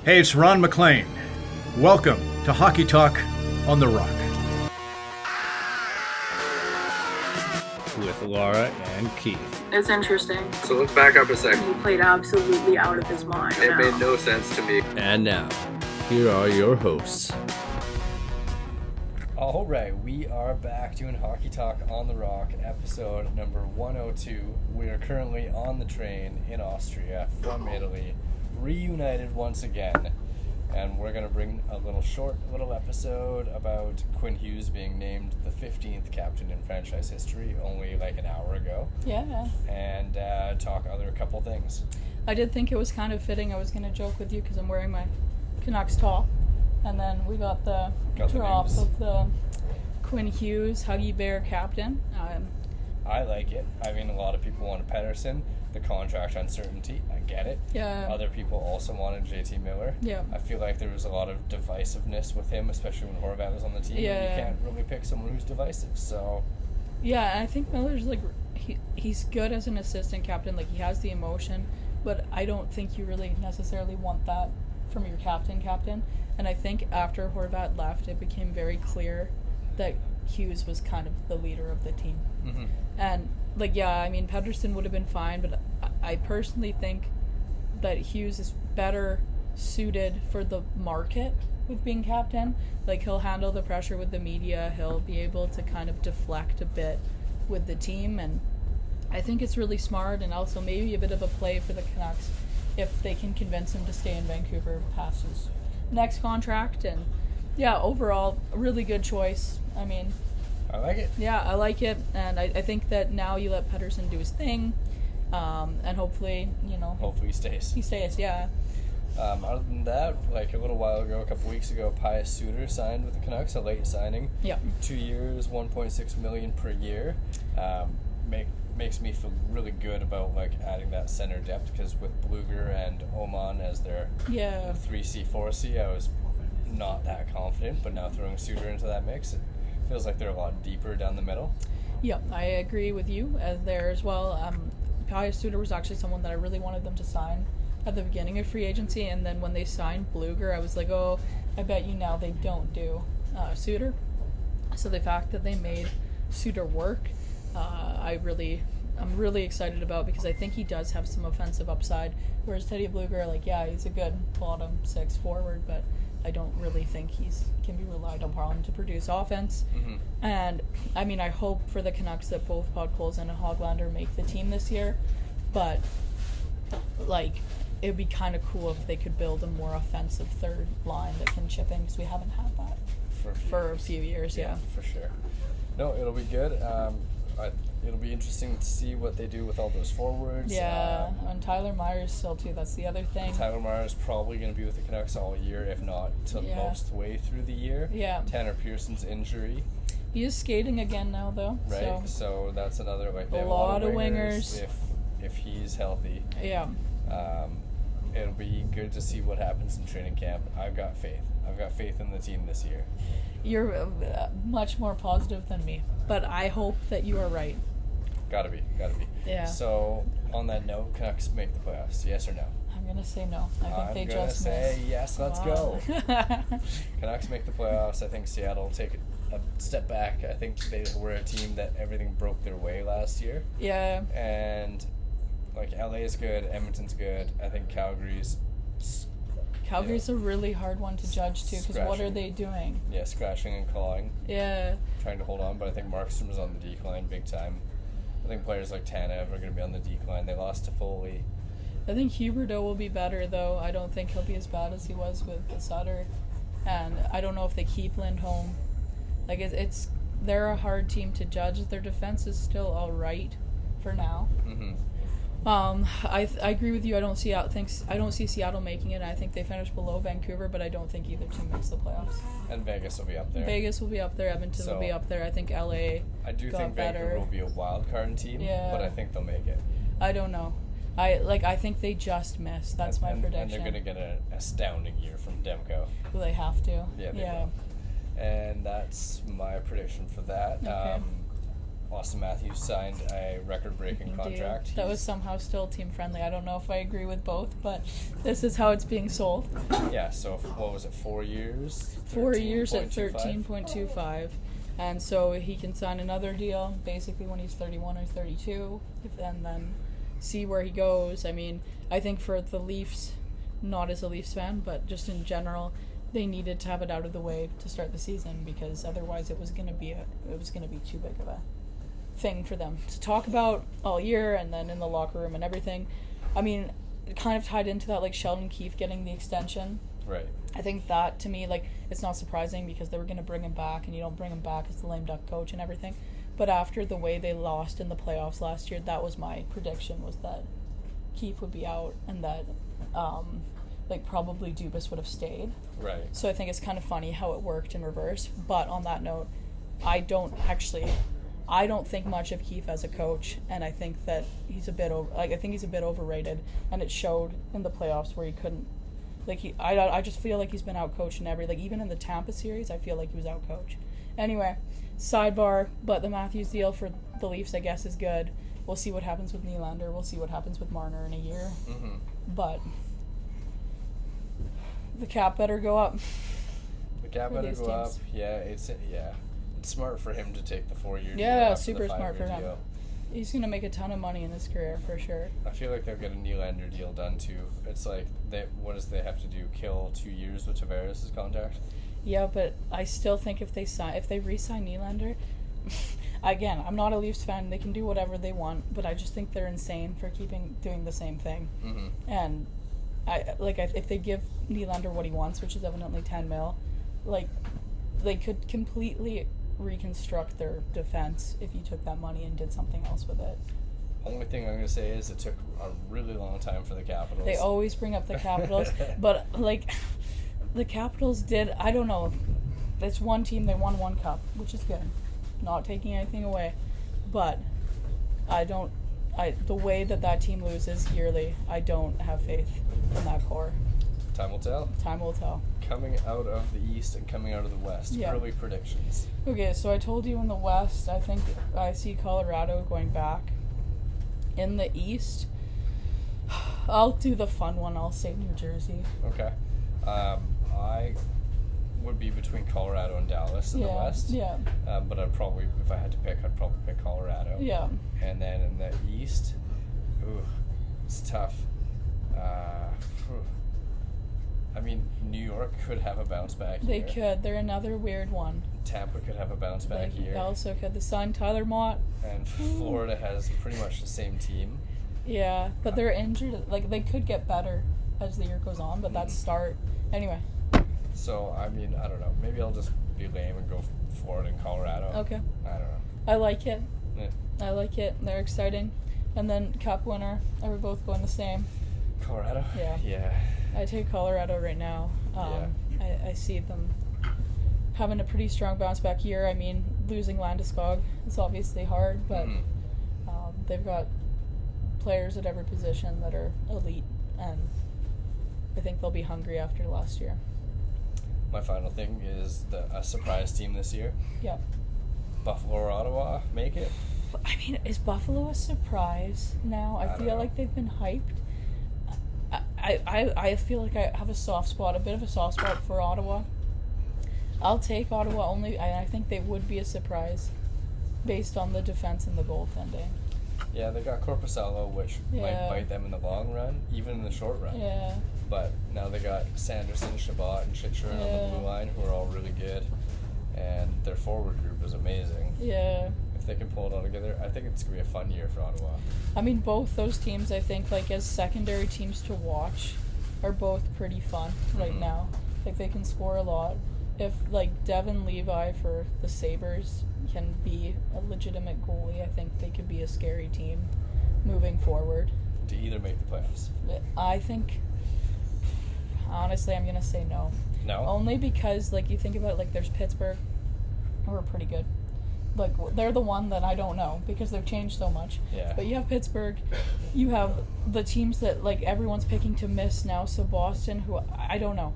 Hey, it's Ron McLean. Welcome to Hockey Talk on the Rock. With Lara and Keith. It's interesting. So let's back up a second. He played absolutely out of his mind. It made no sense to me. And now, here are your hosts. All right, we are back doing Hockey Talk on the Rock, episode number 102. We are currently on the train in Austria from Italy, reunited once again, and we're going to bring a little episode about Quinn Hughes being named the 15th captain in franchise history only like an hour ago. Yeah. And talk other couple things. I did think it was kind of fitting. I was going to joke with you because I'm wearing my Canucks top. And then we got the drop of the Quinn Hughes Huggy Bear captain. I like it. I mean, a lot of people wanted Pearson. The contract uncertainty, I get it. Yeah. Other people also wanted JT Miller. Yeah. I feel like there was a lot of divisiveness with him, especially when Horvat was on the team. Yeah. You can't really pick someone who's divisive, so... Yeah, and I think Miller's, like, he's good as an assistant captain. Like, he has the emotion, but I don't think you really necessarily want that from your captain. And I think after Horvat left, it became very clear that Hughes was kind of the leader of the team. Mm-hmm. And, like, yeah, I mean, Pedersen would have been fine, but I personally think that Hughes is better suited for the market with being captain. Like, he'll handle the pressure with the media. He'll be able to kind of deflect a bit with the team. And I think it's really smart and also maybe a bit of a play for the Canucks if they can convince him to stay in Vancouver past his next contract. And, yeah, overall, a really good choice. I mean... I like it. Yeah, I like it, and I think that now you let Peterson do his thing, and hopefully, Hopefully he stays. He stays, yeah. Other than that, like a little while ago, a couple weeks ago, Pius Suter signed with the Canucks, a late signing. Yeah. 2 years, $1.6 million per year. Makes me feel really good about like adding that center depth, because with Bluger and Oman as their 3C, 4C, I was not that confident, but now throwing Suter into that mix, it feels like they're a lot deeper down the middle. Yeah, I agree with you there as well. Pius Suter was actually someone that I really wanted them to sign at the beginning of free agency, and then when they signed Bluger, I was like, oh, I bet you now they don't do Suter. So the fact that they made Suter work, I'm really excited about, because I think he does have some offensive upside, whereas Teddy Bluger, like, yeah, he's a good bottom six forward, but I don't really think can be relied upon to produce offense. Mm-hmm. And, I mean, I hope for the Canucks that both Podkolzin and Hoglander make the team this year, but, like, it would be kind of cool if they could build a more offensive third line that can chip in, because we haven't had that for a few years. Yeah, for sure. No, it'll be good. It'll be interesting to see what they do with all those forwards. Yeah, and Tyler Myers still too. That's the other thing. Tyler Myers probably going to be with the Canucks all year, if not to most way through the year. Yeah. Tanner Pearson's injury. He is skating again now, though. Right. So that's another like. A lot of wingers. If he's healthy. Yeah. It'll be good to see what happens in training camp. I've got faith. I've got faith in the team this year. You're much more positive than me, but I hope that you are right. Gotta be. Yeah. So, on that note, Canucks make the playoffs, yes or no? I'm going to say no. I think they just I'm going to say missed. yes, let's go. Canucks make the playoffs. I think Seattle will take a step back. I think they were a team that everything broke their way last year. Yeah. And, like, LA is good, Edmonton's good. I think Calgary's a really hard one to judge, too, because what are they doing? Yeah, scratching and clawing. Yeah. Trying to hold on, but I think Markstrom's on the decline big time. I think players like Tanev are going to be on the decline. They lost to Foley. I think Huberdeau will be better, though. I don't think he'll be as bad as he was with Sutter. And I don't know if they keep Lindholm. Like, they're a hard team to judge. Their defense is still all right for now. Mm-hmm. I agree with you. I don't see Seattle making it. I think they finish below Vancouver, but I don't think either team makes the playoffs. And Vegas will be up there. Vegas will be up there. Edmonton will be up there. I think LA. I do think better. Vancouver will be a wild card team, but I think they'll make it. I don't know. I think they just missed. That's my prediction. And they're going to get an astounding year from Demko. Well, they have to. Yeah, they will. And that's my prediction for that. Okay. Austin Matthews signed a record-breaking contract. That was somehow still team friendly. I don't know if I agree with both, but this is how it's being sold. Yeah, so what was it, 4 years? 4 years at 13.25? 13.25. And so he can sign another deal basically when he's 31 or 32 and then see where he goes. I mean, I think for the Leafs, not as a Leafs fan, but just in general, they needed to have it out of the way to start the season because otherwise it was going to be too big of a thing for them to talk about all year and then in the locker room and everything. I mean, it kind of tied into that, like Sheldon Keefe getting the extension. Right. I think that, to me, like, it's not surprising because they were going to bring him back, and you don't bring him back as the lame duck coach and everything. But after the way they lost in the playoffs last year, that was my prediction, was that Keefe would be out and that, probably Dubas would have stayed. Right. So I think it's kind of funny how it worked in reverse. But on that note, I don't think much of Keefe as a coach, and I think that he's a bit overrated, and it showed in the playoffs where he couldn't. I just feel like he's been outcoached in even in the Tampa series, I feel like he was outcoached. Anyway, sidebar, but the Matthews deal for the Leafs, I guess, is good. We'll see what happens with Nylander. We'll see what happens with Marner in a year. Mm-hmm. But the cap better go up. The cap better go up. Yeah, it's smart for him to take the 4-year deal. Yeah, after super the 5-year smart for him. deal. He's going to make a ton of money in his career, for sure. I feel like they'll get a Nylander deal done, too. It's like, what does they have to do? Kill 2 years with Tavares' contract? Yeah, but I still think if they re-sign Nylander, again, I'm not a Leafs fan. They can do whatever they want, but I just think they're insane for doing the same thing. Mm-hmm. And if they give Nylander what he wants, which is evidently $10 million, they could completely reconstruct their defense if you took that money and did something else with it. Only thing I'm going to say is it took a really long time for the Capitals. They always bring up the Capitals, but the Capitals did, I don't know, it's one team, they won one cup, which is good, not taking anything away, but the way that team loses yearly, I don't have faith in that core. Time will tell. Time will tell. Coming out of the East and coming out of the West. Yeah. Early predictions. Okay, so I told you in the West, I think I see Colorado going back. In the East, I'll do the fun one. I'll say New Jersey. Okay. I would be between Colorado and Dallas in the West. Yeah. But if I had to pick, I'd probably pick Colorado. Yeah. And then in the East, it's tough. I mean, New York could have a bounce back year. They could. They're another weird one. Tampa could have a bounce back year. They also could. They signed Tyler Mott. And Florida has pretty much the same team. Yeah, but they're injured. They could get better as the year goes on, but that's start. Anyway. So, I mean, I don't know. Maybe I'll just be lame and go Florida and Colorado. Okay. I don't know. I like it. Yeah. I like it. They're exciting. And then Cup winner. Are we both going the same? Colorado? Yeah. Yeah. I take Colorado right now. I see them having a pretty strong bounce back year. I mean, losing Landeskog is obviously hard, but they've got players at every position that are elite, and I think they'll be hungry after last year. My final thing is a surprise team this year. Yeah. Buffalo or Ottawa make it? I mean, is Buffalo a surprise now? I feel like they've been hyped. I feel like I have a bit of a soft spot for Ottawa. I'll take Ottawa only. I think they would be a surprise based on the defense and the goaltending. Yeah, they got Korpisalo, which might bite them in the long run, even in the short run. Yeah. But now they got Sanderson, Shabbat, and Chichurn on the blue line, who are all really good. And their forward group is amazing. Yeah. If they can pull it all together, I think it's going to be a fun year for Ottawa. I mean, both those teams, I think, as secondary teams to watch, are both pretty fun right now. They can score a lot. If, Devin Levi for the Sabres can be a legitimate goalie, I think they could be a scary team moving forward. To either make the playoffs? I think, honestly, I'm going to say no. No? Only because, you think about it, there's Pittsburgh, who are pretty good. They're the one that I don't know because they've changed so much. Yeah. But you have Pittsburgh, you have the teams that everyone's picking to miss now. So Boston, who I don't know,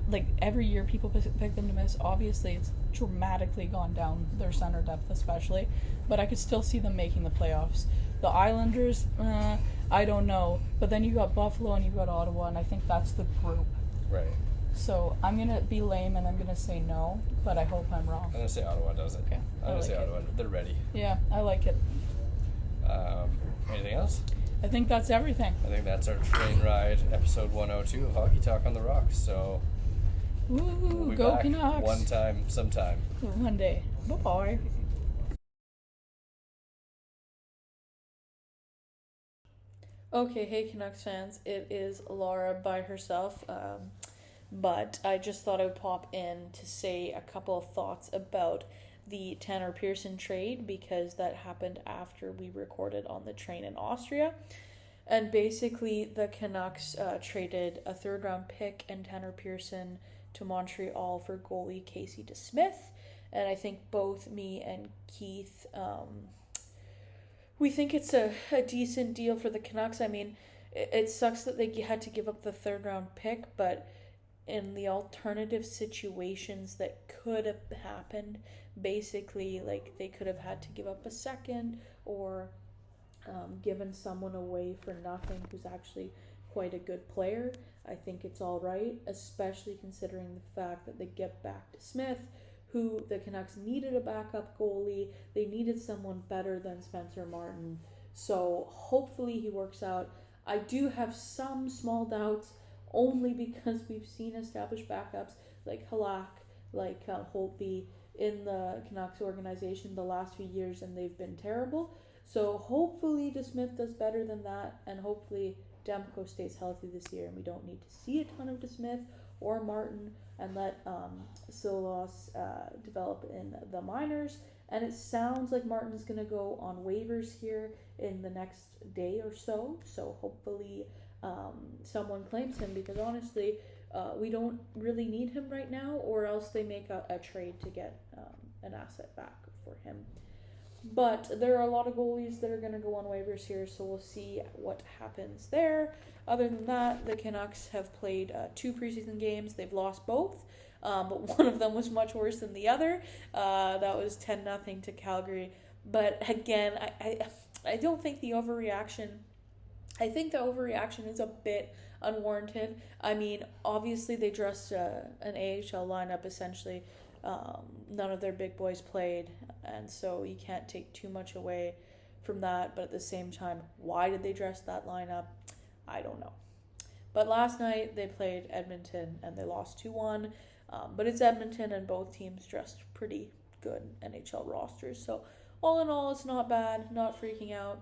like every year people pick them to miss. Obviously, it's dramatically gone down, their center depth especially, but I could still see them making the playoffs. The Islanders, I don't know, but then you got Buffalo and you got Ottawa, and I think that's the group. Right. So I'm gonna be lame and I'm gonna say no, but I hope I'm wrong. I'm gonna say Ottawa does it. Okay. I'm gonna say Ottawa. They're ready. Yeah, I like it. Anything else? I think that's everything. I think that's our train ride, episode 102 of Hockey Talk on the Rocks. So Woo, we'll be go back Canucks. one time, sometime. One day. Bye-bye. Okay, hey Canucks fans, it is Lara by herself, but I just thought I would pop in to say a couple of thoughts about the Tanner Pearson trade, because that happened after we recorded on the train in Austria. And basically the Canucks traded a third-round pick and Tanner Pearson to Montreal for goalie Casey DeSmith, and I think both me and Keith we think it's a decent deal for the Canucks. I mean, it sucks that they had to give up the third-round pick, but in the alternative situations that could have happened, basically, like, they could have had to give up a second or given someone away for nothing who's actually quite a good player. I think it's all right, especially considering the fact that they get back to Smith, who the Canucks needed a backup goalie. They needed someone better than Spencer Martin. So hopefully he works out. I do have some small doubts, only because we've seen established backups like Halak, like Holtby in the Canucks organization the last few years, and they've been terrible. So hopefully DeSmith does better than that, and hopefully Demko stays healthy this year, and we don't need to see a ton of DeSmith or Martin, and let Silos develop in the minors. And it sounds like Martin's going to go on waivers here in the next day or so. So hopefully someone claims him, because honestly, we don't really need him right now, or else they make a trade to get an asset back for him. But there are a lot of goalies that are going to go on waivers here, so we'll see what happens there. Other than that, the Canucks have played 2 preseason games. They've lost both, but one of them was much worse than the other. That was 10-0 to Calgary. But again, I don't think the overreaction... I think the overreaction is a bit unwarranted. I mean, obviously they dressed an AHL lineup essentially. None of their big boys played, and so you can't take too much away from that. But at the same time, why did they dress that lineup? I don't know. But last night they played Edmonton and they lost 2-1. But it's Edmonton, and both teams dressed pretty good NHL rosters. So all in all, it's not bad, not freaking out.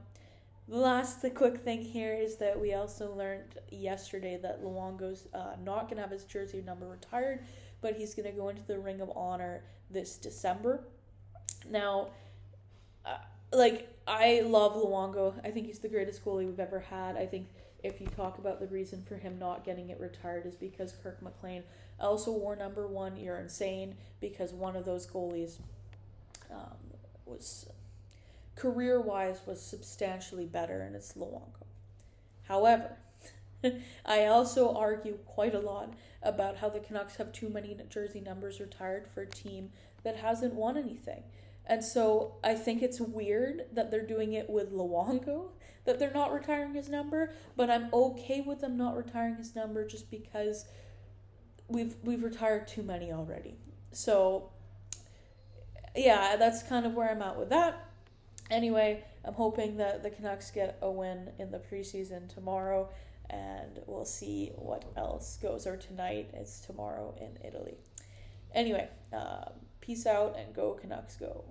The quick thing here is that we also learned yesterday that Luongo's not going to have his jersey number retired, but he's going to go into the Ring of Honor this December. Now, I love Luongo. I think he's the greatest goalie we've ever had. I think if you talk about the reason for him not getting it retired is because Kirk McLean also wore number 1, you're insane, because one of those goalies was... career-wise was substantially better, and it's Luongo. However, I also argue quite a lot about how the Canucks have too many jersey numbers retired for a team that hasn't won anything. And so I think it's weird that they're doing it with Luongo, that they're not retiring his number, but I'm okay with them not retiring his number just because we've retired too many already. So, yeah, that's kind of where I'm at with that. Anyway, I'm hoping that the Canucks get a win in the preseason tomorrow, and we'll see what else goes. Or tonight, it's tomorrow in Italy. Anyway, peace out and go Canucks go.